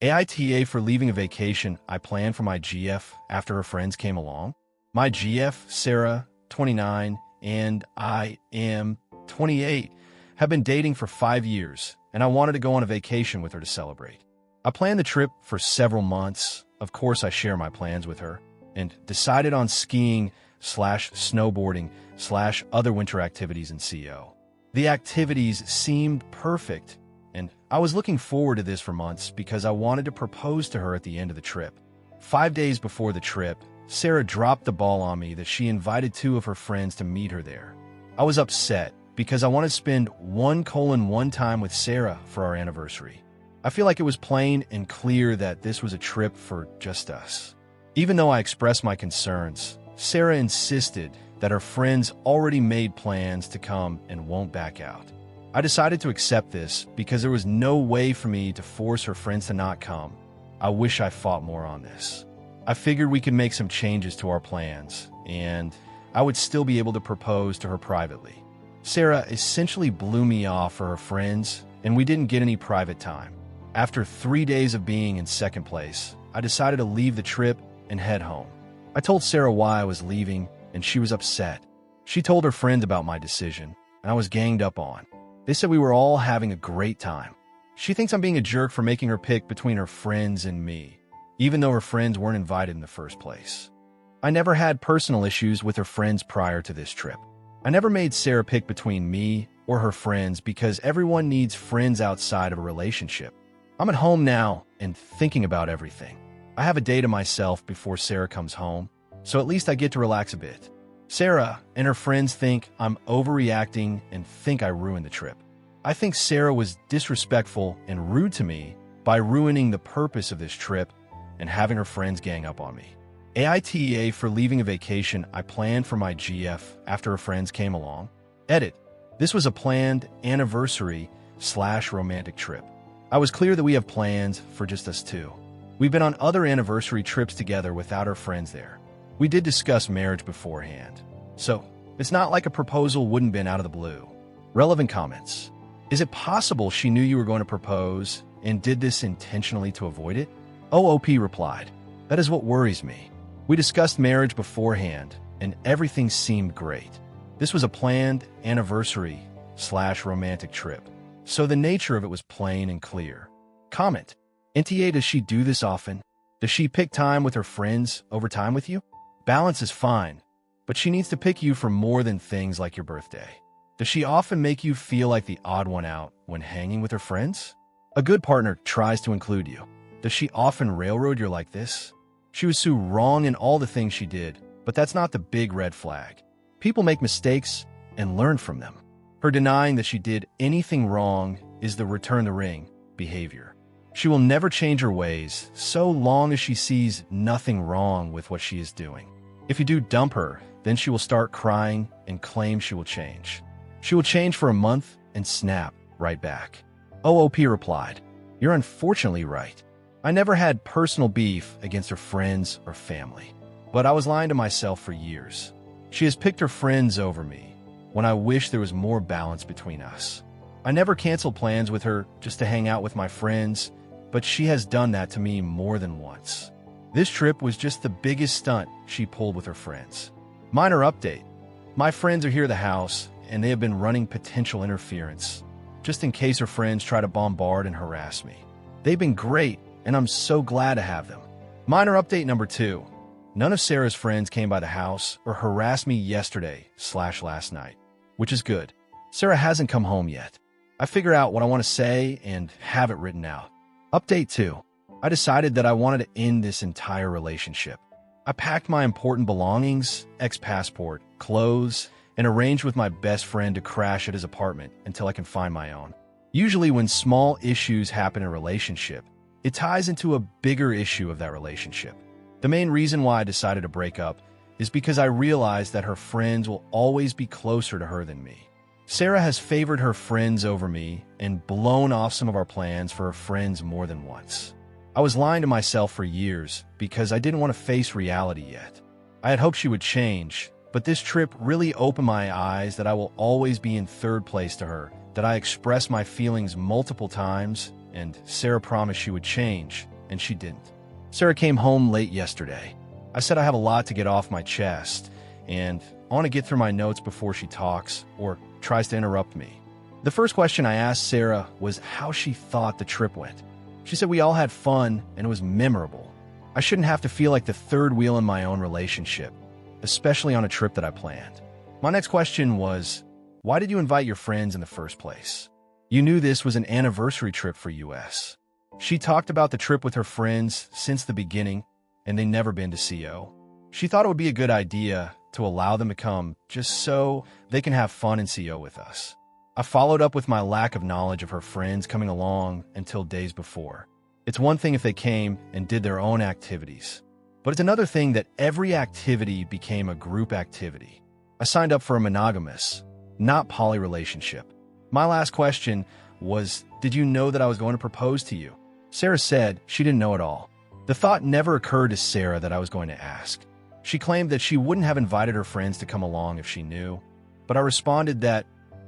AITA for leaving a vacation I planned for my GF after her friends came along. My GF, Sarah, 29, and I am 28, have been dating for 5 years, and I wanted to go on a vacation with her to celebrate. I planned the trip for several months. Of course, I share my plans with her, and decided on skiing/snowboarding/other winter activities in CO. The activities seemed perfect, and I was looking forward to this for months because I wanted to propose to her at the end of the trip. 5 days before the trip, Sarah dropped the ball on me that she invited 2 of her friends to meet her there. I was upset because I wanted to spend 1:1 time with Sarah for our anniversary. I feel like it was plain and clear that this was a trip for just us. Even though I expressed my concerns, Sarah insisted that her friends already made plans to come and won't back out. I decided to accept this because there was no way for me to force her friends to not come. I wish I fought more on this. I figured we could make some changes to our plans, and I would still be able to propose to her privately. Sarah essentially blew me off for her friends, and we didn't get any private time. After 3 days of being in second place, I decided to leave the trip and head home. I told Sarah why I was leaving, and she was upset. She told her friends about my decision, and I was ganged up on. They said we were all having a great time. She thinks I'm being a jerk for making her pick between her friends and me, even though her friends weren't invited in the first place. I never had personal issues with her friends prior to this trip. I never made Sarah pick between me or her friends because everyone needs friends outside of a relationship. I'm at home now and thinking about everything. I have a day to myself before Sarah comes home, so at least I get to relax a bit. Sarah and her friends think I'm overreacting and think I ruined the trip. I think Sarah was disrespectful and rude to me by ruining the purpose of this trip and having her friends gang up on me. AITA for leaving a vacation I planned for my GF after her friends came along. Edit. This was a planned anniversary/romantic trip. I was clear that we have plans for just us 2. We've been on other anniversary trips together without our friends there. We did discuss marriage beforehand, so it's not like a proposal wouldn't been out of the blue. Relevant comments. Is it possible she knew you were going to propose and did this intentionally to avoid it? OOP replied, that is what worries me. We discussed marriage beforehand, and everything seemed great. This was a planned anniversary/romantic trip, so the nature of it was plain and clear. Comment. NTA, does she do this often? Does she pick time with her friends over time with you? Balance is fine, but she needs to pick you for more than things like your birthday. Does she often make you feel like the odd one out when hanging with her friends? A good partner tries to include you. Does she often railroad you like this? She was so wrong in all the things she did, but that's not the big red flag. People make mistakes and learn from them. Her denying that she did anything wrong is the return the ring behavior. She will never change her ways so long as she sees nothing wrong with what she is doing. If you do dump her, then she will start crying and claim she will change. She will change for a month and snap right back. OOP replied, you're unfortunately right. I never had personal beef against her friends or family, but I was lying to myself for years. She has picked her friends over me when I wish there was more balance between us. I never canceled plans with her just to hang out with my friends, but she has done that to me more than once. This trip was just the biggest stunt she pulled with her friends. Minor update. My friends are here at the house, and they have been running potential interference, just in case her friends try to bombard and harass me. They've been great, and I'm so glad to have them. Minor update number 2. None of Sarah's friends came by the house or harassed me yesterday/last night, which is good. Sarah hasn't come home yet. I figure out what I want to say and have it written out. Update 2. I decided that I wanted to end this entire relationship. I packed my important belongings, ex-passport, clothes, and arranged with my best friend to crash at his apartment until I can find my own. Usually when small issues happen in a relationship, it ties into a bigger issue of that relationship. The main reason why I decided to break up is because I realized that her friends will always be closer to her than me. Sarah has favored her friends over me and blown off some of our plans for her friends more than once. I was lying to myself for years because I didn't want to face reality yet. I had hoped she would change, but this trip really opened my eyes that I will always be in third place to her, that I expressed my feelings multiple times, and Sarah promised she would change, and she didn't. Sarah came home late yesterday. I said I have a lot to get off my chest, and I want to get through my notes before she talks or tries to interrupt me. The first question I asked Sarah was how she thought the trip went. She said we all had fun and it was memorable. I shouldn't have to feel like the third wheel in my own relationship, especially on a trip that I planned. My next question was, why did you invite your friends in the first place? You knew this was an anniversary trip for US. She talked about the trip with her friends since the beginning, and they'd never been to CO. She thought it would be a good idea to allow them to come just so they can have fun in CO with us. I followed up with my lack of knowledge of her friends coming along until days before. It's one thing if they came and did their own activities, but it's another thing that every activity became a group activity. I signed up for a monogamous, not poly relationship. My last question was, did you know that I was going to propose to you? Sarah said she didn't know at all. The thought never occurred to Sarah that I was going to ask. She claimed that she wouldn't have invited her friends to come along if she knew, but I responded that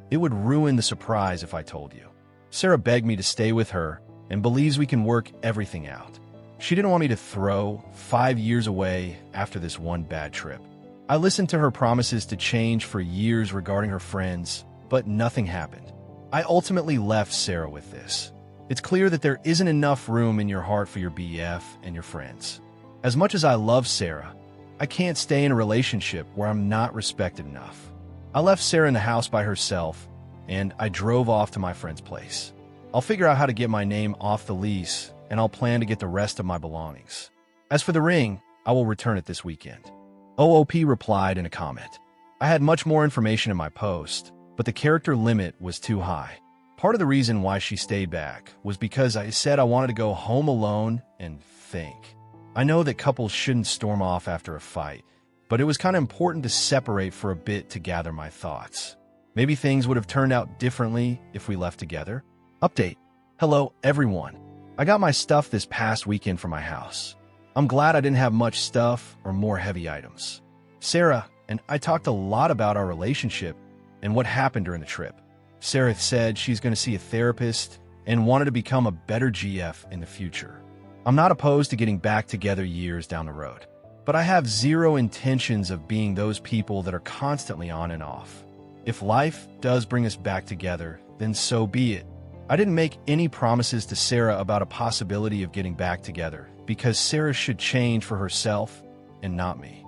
it would ruin the surprise if I told you. Sarah begged me to stay with her and believes we can work everything out. She didn't want me to throw 5 years away after this one bad trip. I listened to her promises to change for years regarding her friends, but nothing happened. I ultimately left Sarah with this. It's clear that there isn't enough room in your heart for your BF and your friends. As much as I love Sarah, I can't stay in a relationship where I'm not respected enough. I left Sarah in the house by herself, and I drove off to my friend's place. I'll figure out how to get my name off the lease, and I'll plan to get the rest of my belongings. As for the ring, I will return it this weekend. OOP replied in a comment. I had much more information in my post, but the character limit was too high. Part of the reason why she stayed back was because I said I wanted to go home alone and think. I know that couples shouldn't storm off after a fight, but it was kind of important to separate for a bit to gather my thoughts. Maybe things would have turned out differently if we left together. Update. Hello, everyone. I got my stuff this past weekend from my house. I'm glad I didn't have much stuff or more heavy items. Sarah and I talked a lot about our relationship and what happened during the trip. Sarah said she's going to see a therapist and wanted to become a better GF in the future. I'm not opposed to getting back together years down the road, but I have zero intentions of being those people that are constantly on and off. If life does bring us back together, then so be it. I didn't make any promises to Sarah about a possibility of getting back together because Sarah should change for herself and not me.